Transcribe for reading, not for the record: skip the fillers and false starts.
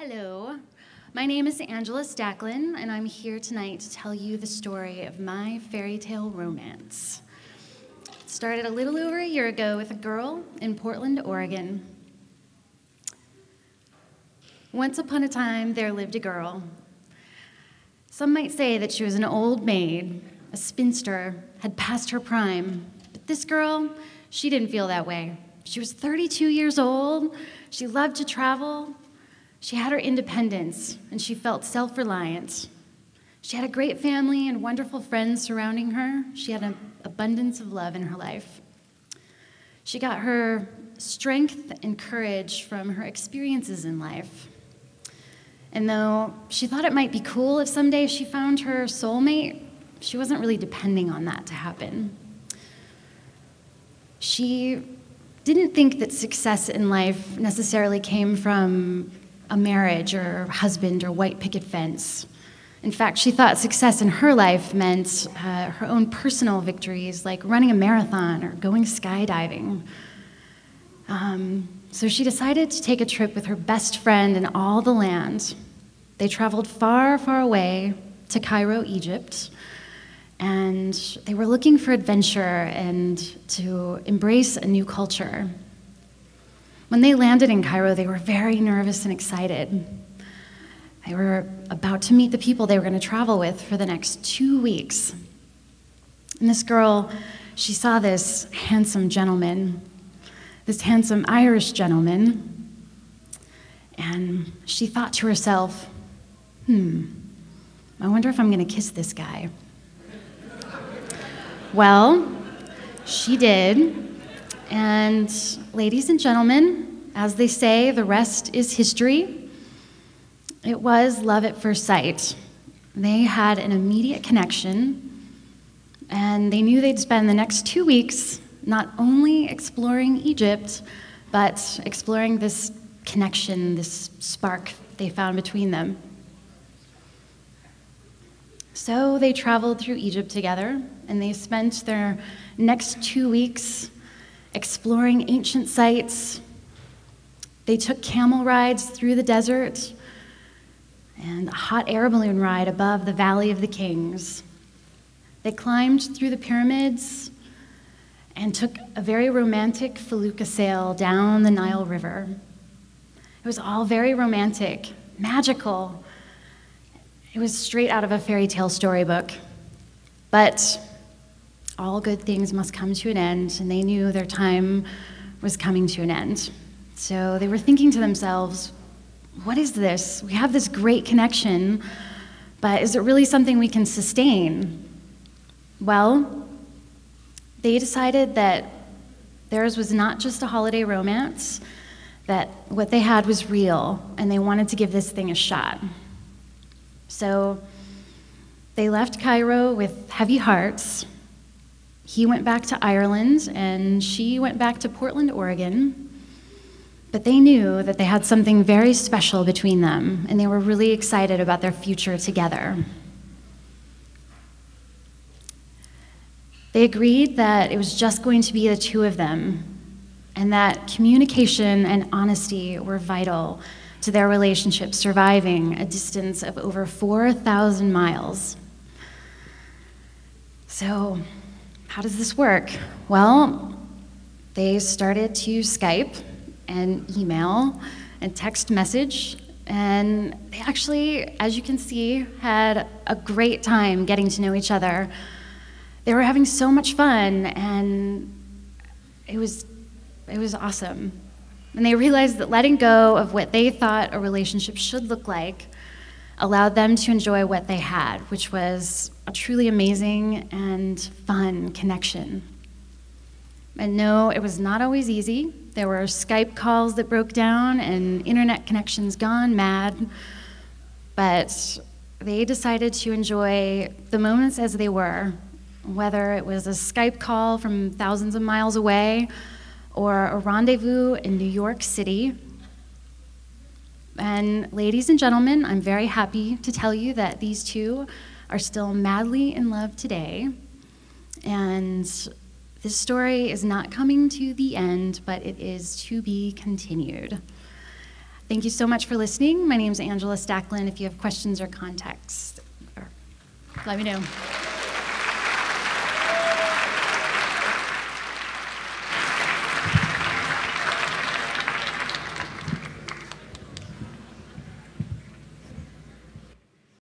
Hello, my name is Angela Stacklin, and I'm here tonight to tell you the story of my fairy tale romance. It started a little over a year ago with a girl in Portland, Oregon. Once upon a time, there lived a girl. Some might say that she was an old maid, a spinster, had passed her prime. But this girl, she didn't feel that way. She was 32 years old, she loved to travel, she had her independence, and she felt self-reliant. She had a great family and wonderful friends surrounding her. She had an abundance of love in her life. She got her strength and courage from her experiences in life. And though she thought it might be cool if someday she found her soulmate, she wasn't really depending on that to happen. She didn't think that success in life necessarily came from a marriage or husband or white picket fence. In fact, she thought success in her life meant her own personal victories, like running a marathon or going skydiving. So she decided to take a trip with her best friend in all the land. They traveled far, far away to Cairo, Egypt, and they were looking for adventure and to embrace a new culture. When they landed in Cairo, they were very nervous and excited. They were about to meet the people they were going to travel with for the next 2 weeks. And this girl, she saw this handsome gentleman, this handsome Irish gentleman, and she thought to herself, I wonder if I'm going to kiss this guy. Well, she did. And ladies and gentlemen, as they say, the rest is history. It was love at first sight. They had an immediate connection, and they knew they'd spend the next 2 weeks not only exploring Egypt, but exploring this connection, this spark they found between them. So they traveled through Egypt together, and they spent their next 2 weeks exploring ancient sites. They took camel rides through the desert and a hot air balloon ride above the Valley of the Kings. They climbed through the pyramids and took a very romantic felucca sail down the Nile River. It was all very romantic, magical. It was straight out of a fairy tale storybook. But all good things must come to an end, and they knew their time was coming to an end. So they were thinking to themselves, what is this? We have this great connection, but is it really something we can sustain? Well, they decided that theirs was not just a holiday romance, that what they had was real, and they wanted to give this thing a shot. So they left Cairo with heavy hearts. He went back to Ireland, and she went back to Portland, Oregon. But they knew that they had something very special between them, and they were really excited about their future together. They agreed that it was just going to be the two of them, and that communication and honesty were vital to their relationship surviving a distance of over 4,000 miles. So, how does this work? Well, they started to Skype and email and text message, and they actually, as you can see, had a great time getting to know each other. They were having so much fun, and it was awesome. And they realized that letting go of what they thought a relationship should look like allowed them to enjoy what they had, which was a truly amazing and fun connection. And no, it was not always easy. There were Skype calls that broke down and internet connections gone mad, but they decided to enjoy the moments as they were, whether it was a Skype call from thousands of miles away or a rendezvous in New York City. And ladies and gentlemen, I'm very happy to tell you that these two are still madly in love today. And this story is not coming to the end, but it is to be continued. Thank you so much for listening. My name is Angela Stacklin. If you have questions or contacts, let me know.